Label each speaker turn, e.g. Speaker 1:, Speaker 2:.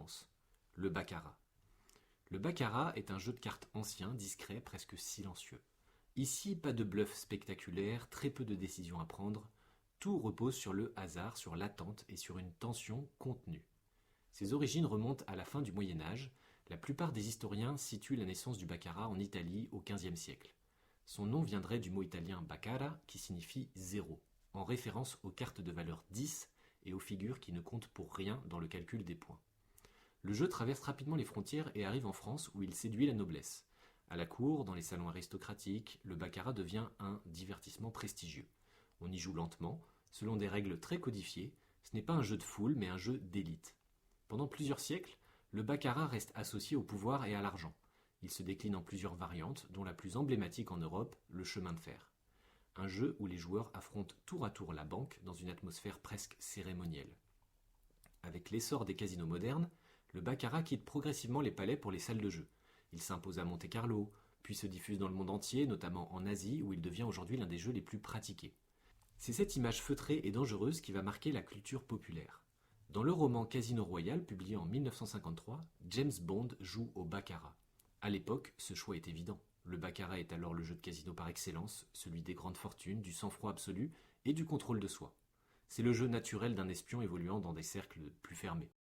Speaker 1: France, le baccarat. Le baccarat est un jeu de cartes ancien, discret, presque silencieux. Ici, pas de bluff spectaculaire, très peu de décisions à prendre. Tout repose sur le hasard, sur l'attente et sur une tension contenue. Ses origines remontent à la fin du Moyen Âge. La plupart des historiens situent la naissance du baccarat en Italie au XVe siècle. Son nom viendrait du mot italien baccara qui signifie zéro, en référence aux cartes de valeur 10 et aux figures qui ne comptent pour rien dans le calcul des points. Le jeu traverse rapidement les frontières et arrive en France où il séduit la noblesse. À la cour, dans les salons aristocratiques, le baccarat devient un divertissement prestigieux. On y joue lentement, selon des règles très codifiées. Ce n'est pas un jeu de foule, mais un jeu d'élite. Pendant plusieurs siècles, le baccarat reste associé au pouvoir et à l'argent. Il se décline en plusieurs variantes, dont la plus emblématique en Europe, le chemin de fer. Un jeu où les joueurs affrontent tour à tour la banque dans une atmosphère presque cérémonielle. Avec l'essor des casinos modernes, le baccarat quitte progressivement les palais pour les salles de jeu. Il s'impose à Monte-Carlo, puis se diffuse dans le monde entier, notamment en Asie, où il devient aujourd'hui l'un des jeux les plus pratiqués. C'est cette image feutrée et dangereuse qui va marquer la culture populaire. Dans le roman Casino Royale, publié en 1953, James Bond joue au baccarat. À l'époque, ce choix est évident. Le baccarat est alors le jeu de casino par excellence, celui des grandes fortunes, du sang-froid absolu et du contrôle de soi. C'est le jeu naturel d'un espion évoluant dans des cercles plus fermés.